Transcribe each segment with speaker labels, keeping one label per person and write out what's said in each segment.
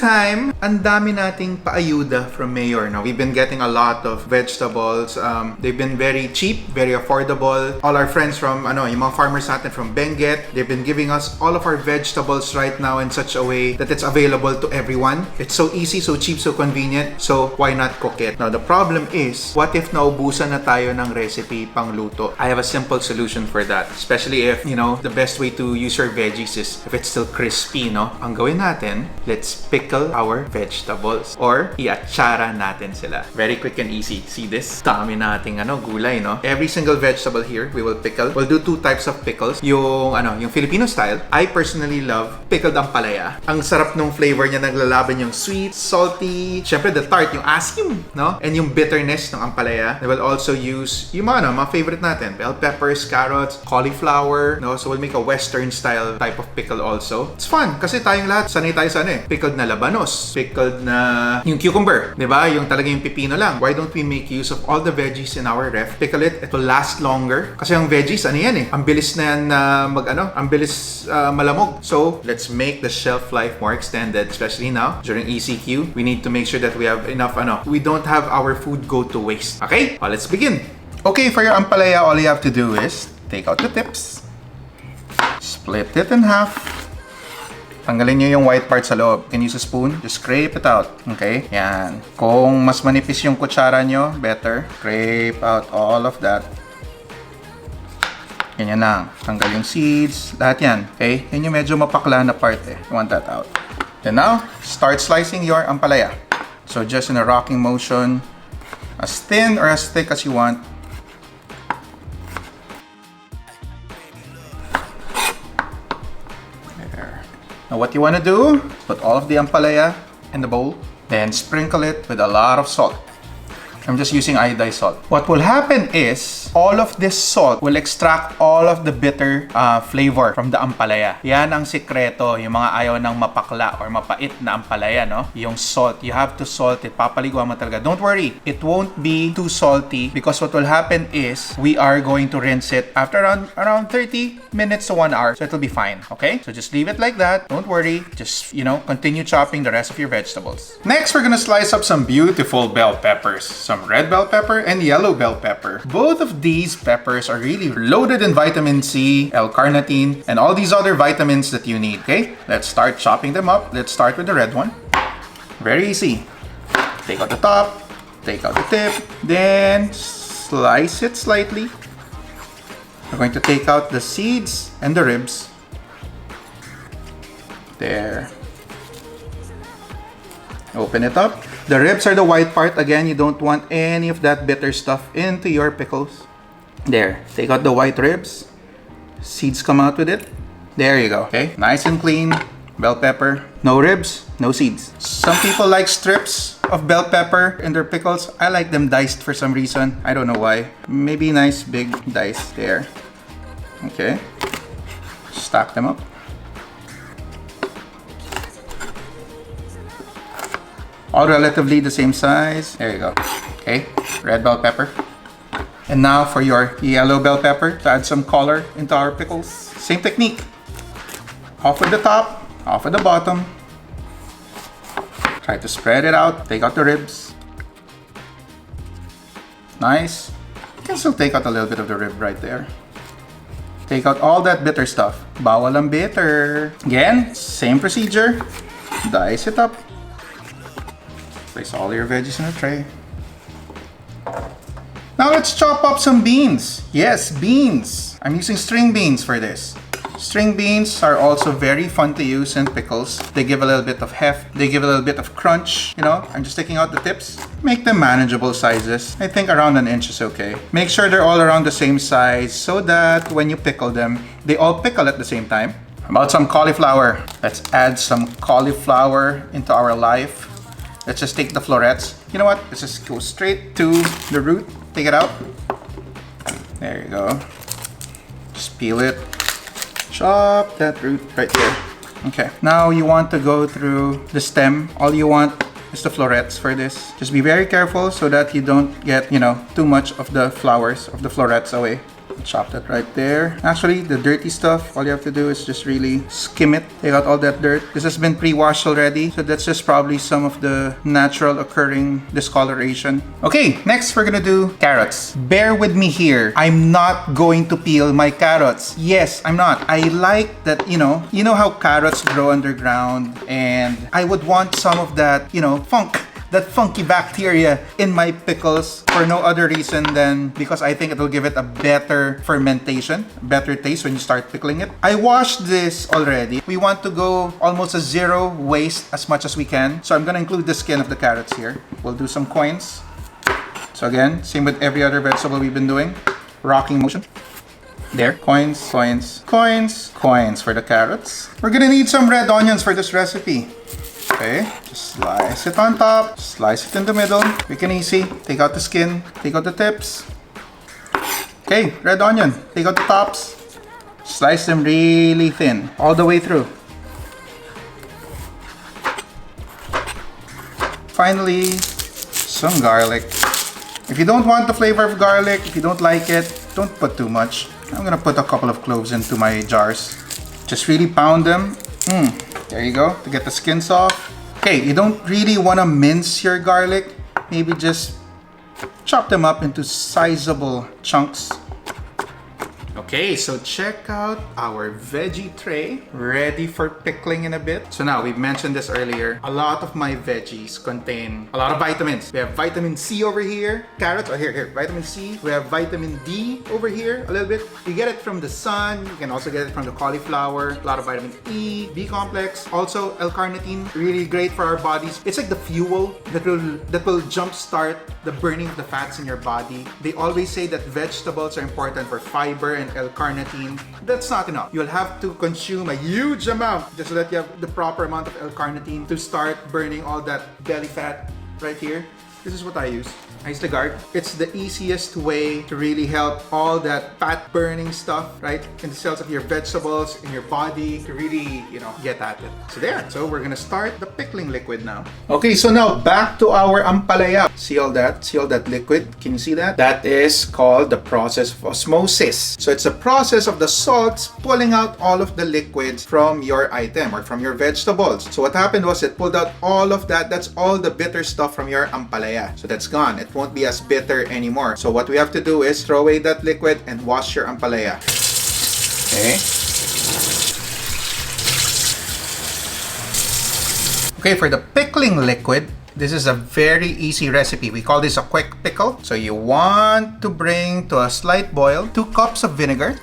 Speaker 1: meantime, ang dami nating paayuda from Mayor. Now, we've been getting a lot of vegetables. They've been very cheap, very affordable. All our friends from, yung mga farmers natin from Benguet, they've been giving us all of our vegetables right now in such a way that it's available to everyone. It's so easy, so cheap, so convenient. So, why not cook it? Now, the problem is, what if naubusan na tayo ng recipe pang luto? I have a simple solution for that. Especially if, the best way to use your veggies is if it's still crispy, no? Ang gawin natin, let's pickle our vegetables or i-atchara natin sila. Very quick and easy. See this? Dami nating gulay, no? Every single vegetable here, we will pickle. We'll do two types of pickles. Yung Filipino style. I personally love pickled ampalaya. Ang sarap nung flavor niya, naglalaban yung sweet, salty, syempre the tart, yung asim, no? And yung bitterness ng ampalaya. They will also use yung mga favorite natin. Bell peppers, carrots, cauliflower, no? So we'll make a western style type of pickle also. It's fun kasi tayong lahat sanay tayo sa pickled na labanos, pickled na yung cucumber, 'di ba? Yung talaga yung pipino lang. Why don't we make use of all the veggies in our ref? Pickle it will last longer kasi yung veggies ang bilis na yan ang bilis malamog. So, let's make the shelf life more extended, especially now during ECQ. We need to make sure that we have enough we don't have our food go to waste. Okay? Well, let's begin. Okay, for your ampalaya, all you have to do is take out the tips, split it in half. Tanggalin nyo yung white part sa loob. You can use a spoon. Just scrape it out. Okay? Yan. Kung mas manipis yung kutsara nyo, better. Scrape out all of that. Ganyan lang. Tanggal yung seeds. Lahat yan. Okay? Yan yung medyo mapakla na part You want that out. Then now, start slicing your ampalaya. So just in a rocking motion. As thin or as thick as you want. Now what you want to do, put all of the ampalaya in the bowl, then sprinkle it with a lot of salt. I'm just using iodized salt. What will happen is, all of this salt will extract all of the bitter flavor from the ampalaya. Yan ang sikreto, yung mga ayaw ng mapakla or mapait na ampalaya, no? Yung salt, you have to salt it. Papaliguan mo talaga. Don't worry, it won't be too salty because what will happen is, we are going to rinse it after around 30 minutes to 1 hour. So it'll be fine, okay? So just leave it like that. Don't worry. Just, continue chopping the rest of your vegetables. Next, we're gonna slice up some beautiful bell peppers. Some red bell pepper and yellow bell pepper. Both of these peppers are really loaded in vitamin C, L-carnitine, and all these other vitamins that you need. Okay, let's start chopping them up. Let's start with the red one. Very easy. Take out the top, take out the tip, then slice it slightly. We're going to take out the seeds and the ribs. There. Open it up. The ribs are the white part. Again, you don't want any of that bitter stuff into your pickles. There. Take out the white ribs. Seeds come out with it. There you go. Okay. Nice and clean. Bell pepper. No ribs, no seeds. Some people like strips of bell pepper in their pickles. I like them diced for some reason. I don't know why. Maybe nice big dice there. Okay. Stack them up. All relatively the same size. There you go. Okay, red bell pepper. And now for your yellow bell pepper to add some color into our pickles. Same technique. Off with the top, off with the bottom. Try to spread it out. Take out the ribs. Nice. You can still take out a little bit of the rib right there. Take out all that bitter stuff. Bawal ang bitter. Again, same procedure. Dice it up. Place all your veggies in a tray. Now let's chop up some beans. Yes, beans. I'm using string beans for this. String beans are also very fun to use in pickles. They give a little bit of heft. They give a little bit of crunch. I'm just taking out the tips. Make them manageable sizes. I think around 1 inch is okay. Make sure they're all around the same size so that when you pickle them, they all pickle at the same time. How about some cauliflower? Let's add some cauliflower into our life. Let's just take the florets. You know what? Let's just go straight to the root. Take it out. There you go. Just peel it. Chop that root right there. Okay. Now you want to go through the stem. All you want is the florets for this. Just be very careful so that you don't get, too much of the flowers, of the florets away. Chop that right there. Actually, the dirty stuff, all you have to do is just really skim it. Take out all that dirt. This has been pre-washed already, so that's just probably some of the natural occurring discoloration. Okay, next we're gonna do carrots. Bear with me here. I'm not going to peel my carrots. Yes, I'm not. I like that, you know how carrots grow underground, and I would want some of that, funk. That funky bacteria in my pickles for no other reason than because I think it will give it a better fermentation, better taste when you start pickling it. I washed this already. We want to go almost a zero waste as much as we can. So I'm gonna include the skin of the carrots here. We'll do some coins. So again, same with every other vegetable we've been doing. Rocking motion. There, coins, coins, coins, coins for the carrots. We're gonna need some red onions for this recipe. Okay, just slice it on top, slice it in the middle, quick and easy. Take out the skin, take out the tips. Okay, red onion, take out the tops, slice them really thin, all the way through. Finally, some garlic. If you don't want the flavor of garlic, if you don't like it, don't put too much. I'm gonna put a couple of cloves into my jars. Just really pound them. There you go, to get the skins off. Okay, you don't really want to mince your garlic. Maybe just chop them up into sizable chunks. Okay, so check out our veggie tray, ready for pickling in a bit. So now, we've mentioned this earlier, a lot of my veggies contain a lot of vitamins. We have vitamin C over here, carrots, here, vitamin C. We have vitamin D over here, a little bit. You get it from the sun, you can also get it from the cauliflower, a lot of vitamin E, B complex, also L-carnitine, really great for our bodies. It's like the fuel that will jumpstart the burning of the fats in your body. They always say that vegetables are important for fiber and L-carnitine. That's not enough. You'll have to consume a huge amount just so that you have the proper amount of L-carnitine to start burning all that belly fat right here. This is what I use. I use the guard. It's the easiest way to really help all that fat burning stuff, right, in the cells of your vegetables, in your body, to really, get at it. So there. So we're gonna start the pickling liquid now. Okay, so now back to our ampalaya. See all that? See all that liquid? Can you see that? That is called the process of osmosis. So it's a process of the salts pulling out all of the liquids from your item or from your vegetables. So what happened was it pulled out all of that. That's all the bitter stuff from your ampalaya. So that's gone. It won't be as bitter anymore. So what we have to do is throw away that liquid and wash your ampalaya. Okay. Okay, for the pickling liquid, this is a very easy recipe. We call this a quick pickle. So you want to bring to a slight boil 2 cups of vinegar.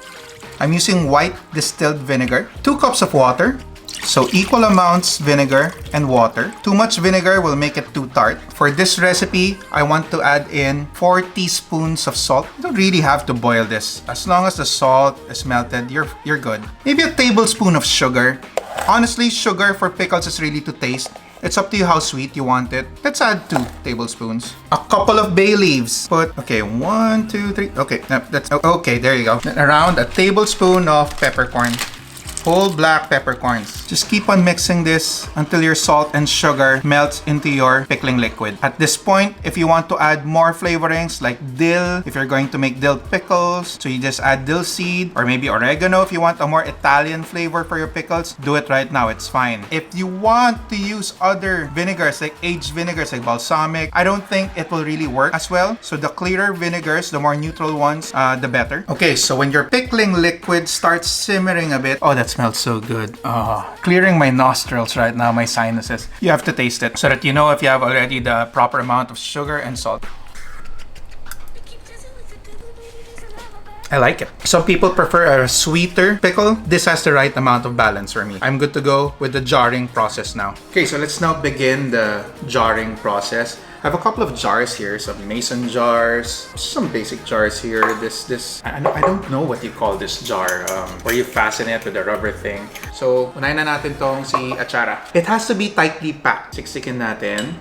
Speaker 1: I'm using white distilled vinegar. 2 cups of water. So equal amounts vinegar and water. Too much vinegar will make it too tart. For this recipe, I want to add in 4 teaspoons of salt. You don't really have to boil this. As long as the salt is melted, you're good. Maybe a tablespoon of sugar. Honestly, sugar for pickles is really to taste. It's up to you how sweet you want it. Let's add 2 tablespoons. A couple of bay leaves. Okay, 1, 2, 3. Okay, okay, there you go. Around a tablespoon of peppercorn. Whole black peppercorns. Just keep on mixing this until your salt and sugar melts into your pickling liquid. At this point, if you want to add more flavorings like dill, if you're going to make dill pickles, so you just add dill seed or maybe oregano if you want a more Italian flavor for your pickles, do it right now, it's fine. If you want to use other vinegars like aged vinegars like balsamic, I don't think it will really work as well. So the clearer vinegars, the more neutral ones, the better. Okay, so when your pickling liquid starts simmering a bit, oh, that smells so good. Clearing my nostrils right now, my sinuses. You have to taste it so that you know if you have already the proper amount of sugar and salt. I like it. Some people prefer a sweeter pickle. This has the right amount of balance for me. I'm good to go with the jarring process now. Okay, so let's now begin the jarring process. I have a couple of jars here, some mason jars, some basic jars here. I don't know what you call this jar, where you fasten it with a rubber thing. So, unahin na natin tong si atchara. It has to be tightly packed. Siksikin natin.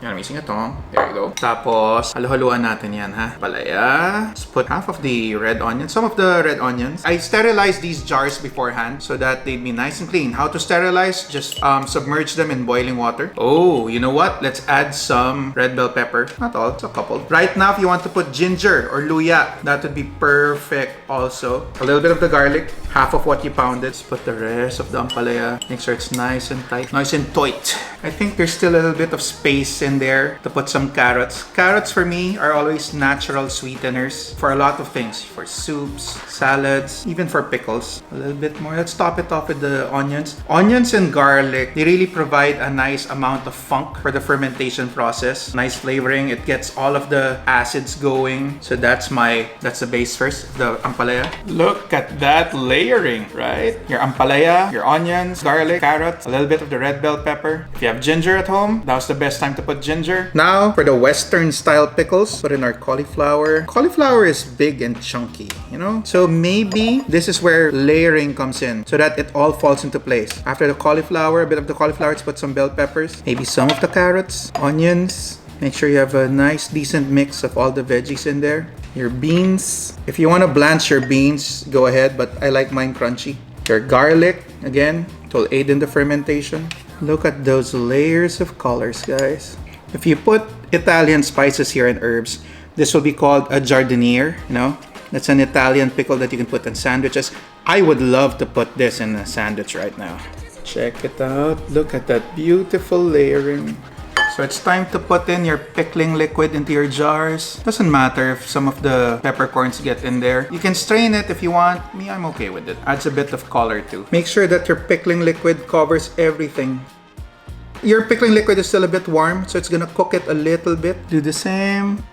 Speaker 1: Yan, missing ito. There you go. Tapos, halo-haluan natin yan, ha? Ampalaya. Let's put half of the red onions. Some of the red onions. I sterilized these jars beforehand so that they'd be nice and clean. How to sterilize? Just submerge them in boiling water. Oh, you know what? Let's add some red bell pepper. Not all, it's a couple. Right now, if you want to put ginger or luya, that would be perfect also. A little bit of the garlic. Half of what you pounded. Let's put the rest of the ampalaya. Make sure it's nice and tight. Nice and tight. I think there's still a little bit of space in there to put some carrots. Carrots for me are always natural sweeteners for a lot of things. For soups, salads, even for pickles. A little bit more. Let's top it off with the onions. Onions and garlic, they really provide a nice amount of funk for the fermentation process. Nice flavoring. It gets all of the acids going. So that's the base first, the ampalaya. Look at that layering, right? Your ampalaya, your onions, garlic, carrots, a little bit of the red bell pepper. If you have ginger at home, that was the best time to put ginger. Now, for the Western style pickles, put in our cauliflower. Cauliflower is big and chunky, you know? So maybe this is where layering comes in so that it all falls into place. After the cauliflower, a bit of the cauliflower, let's put some bell peppers. Maybe some of the carrots, onions. Make sure you have a nice, decent mix of all the veggies in there. Your beans. If you want to blanch your beans, go ahead, but I like mine crunchy. Your garlic, again, it will aid in the fermentation. Look at those layers of colors, guys. If you put Italian spices here and herbs, this will be called a giardinier, you know? That's an Italian pickle that you can put in sandwiches. I would love to put this in a sandwich right now. Check it out. Look at that beautiful layering. So it's time to put in your pickling liquid into your jars. Doesn't matter if some of the peppercorns get in there. You can strain it if you want. Me, I'm okay with it. Adds a bit of color too. Make sure that your pickling liquid covers everything. Your pickling liquid is still a bit warm, so it's gonna cook it a little bit. Do the same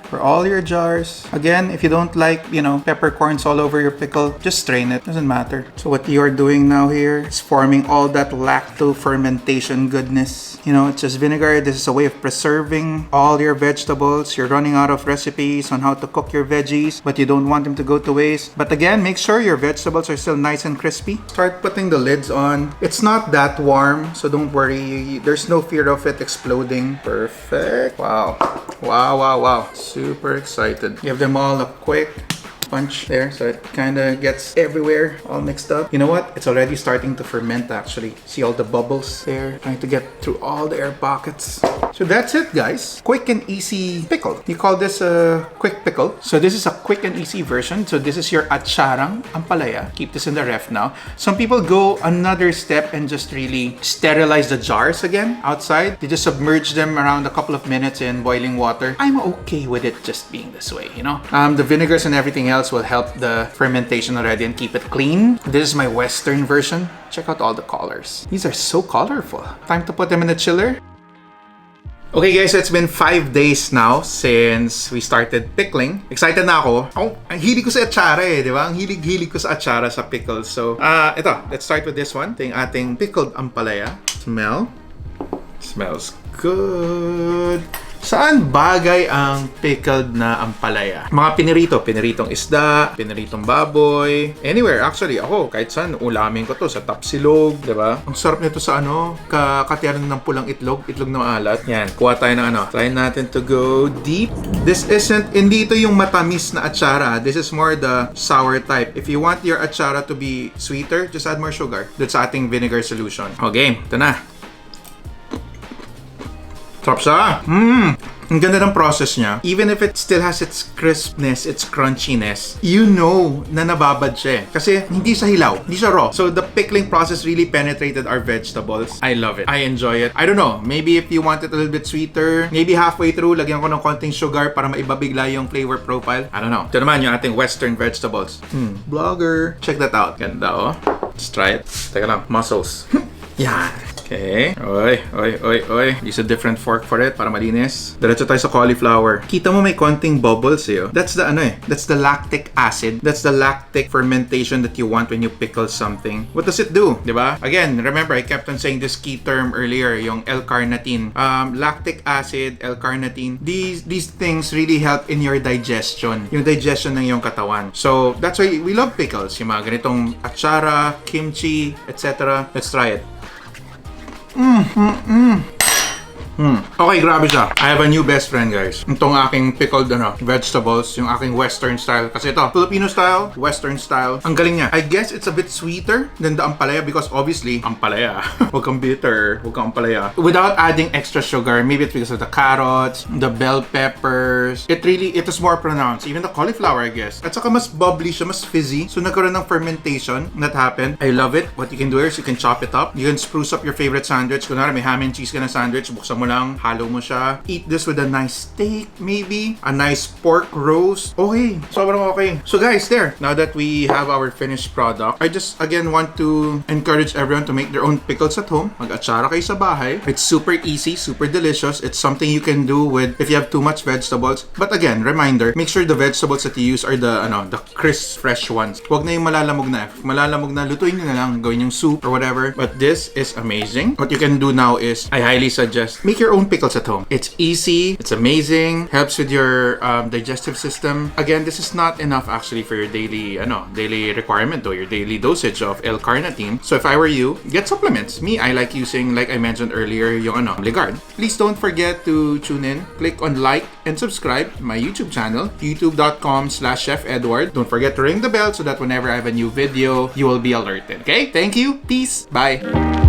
Speaker 1: for all your jars. Again, if you don't like, peppercorns all over your pickle, just strain it. Doesn't matter. So what you are doing now here is forming all that lacto fermentation goodness. It's just vinegar. This is a way of preserving all your vegetables. You're running out of recipes on how to cook your veggies, but you don't want them to go to waste. But again, make sure your vegetables are still nice and crispy. Start putting the lids on. It's not that warm, so don't worry. There's no fear of it exploding. Perfect. Wow. Wow, wow, wow. Super excited. Give them all a quick punch there so it kind of gets everywhere all mixed up. You know what? It's already starting to ferment actually. See all the bubbles there? Trying to get through all the air pockets. So that's it, guys. Quick and easy pickle. You call this a quick pickle. So this is a quick and easy version. So this is your atcharang ampalaya. Keep this in the ref now. Some people go another step and just really sterilize the jars again outside. They just submerge them around a couple of minutes in boiling water. I'm okay with it just being this way, The vinegars and everything else will help the fermentation already and keep it clean. This is my Western version. Check out all the colors. These are so colorful. Time to put them in the chiller. Okay guys, so it's been 5 days now since we started pickling. Excited na ako. Ang hilig ko sa atchara di ba? Ang hilig ko sa atchara sa pickles. So, ito, let's start with this one. Ito yung ating pickled ampalaya. Smell. Smells good. Saan bagay ang pickled na ampalaya? Mga pineritong isda, pineritong baboy, anywhere actually. Ako, kahit saan, ulamin ko to sa tapsilog, di ba? Ang sarap nito sa katiyaran ng pulang itlog na maalat. Yan, kuha tayo ng Try natin to go deep. Hindi ito yung matamis na atchara. This is more the sour type. If you want your atchara to be sweeter, just add more sugar. Dun sa ating vinegar solution. Okay, ito na. Sarap siya. Ang ganda ng process niya. Even if it still has its crispness, its crunchiness, na nababad siya. Kasi hindi siya hilaw, hindi siya raw. So the pickling process really penetrated our vegetables. I love it. I enjoy it. I don't know, maybe if you want it a little bit sweeter, maybe halfway through, lagyan ko ng konting sugar para maibabigla yung flavor profile. I don't know. Ito naman yung ating Western vegetables. Vlogger. Check that out. Ganda Let's try it. Teka lang, mussels. Yan. Okay. Oy. Use a different fork for it para malinis. Diretso tayo sa cauliflower. Kita mo may konting bubbles That's the That's the lactic acid. That's the lactic fermentation that you want when you pickle something. What does it do? Diba? Again, remember I kept on saying this key term earlier, yung L-carnitine. Lactic acid, L-carnitine. These things really help in your digestion. Yung digestion ng iyong katawan. So, that's why we love pickles. Yung mga ganitong atchara, kimchi, etc. Let's try it. Okay, grabe siya. I have a new best friend, guys. Itong aking pickled vegetables, yung aking western style. Kasi ito, Filipino style, western style. Ang galing niya. I guess it's a bit sweeter than the ampalaya because obviously, ampalaya. Huwag kang bitter. Huwag kang ampalaya. Without adding extra sugar, maybe it's because of the carrots, the bell peppers. It is more pronounced. Even the cauliflower, I guess. At saka mas bubbly siya, mas fizzy. So nagkaroon ng fermentation that happened. I love it. What you can do is you can chop it up. You can spruce up your favorite sandwich. Kunwari may ham and cheese ka na sandwich, buksan mo lang, halo mo siya. Eat this with a nice steak, maybe. A nice pork roast. Okay. Sobrang okay. So guys, there. Now that we have our finished product, I just again want to encourage everyone to make their own pickles at home. Mag-atchara kayo sa bahay. It's super easy, super delicious. It's something you can do with if you have too much vegetables. But again, reminder, make sure the vegetables that you use are the crisp, fresh ones. Huwag na yung malalamog na. If malalamog na, lutuin nyo na lang, gawin yung soup or whatever. But this is amazing. What you can do now is, I highly suggest, make your own pickles at home. It's easy, it's amazing, helps with your digestive system. Again, this is not enough actually for your daily requirement or your daily dosage of L-carnitine. So if I were you, get supplements. Me, I like using, like I mentioned earlier, yung Ligard. Please don't forget to tune in, click on like and subscribe to my YouTube channel, youtube.com/chefedward. Don't forget to ring the bell so that whenever I have a new video, you will be alerted. Okay? Thank you. Peace. Bye.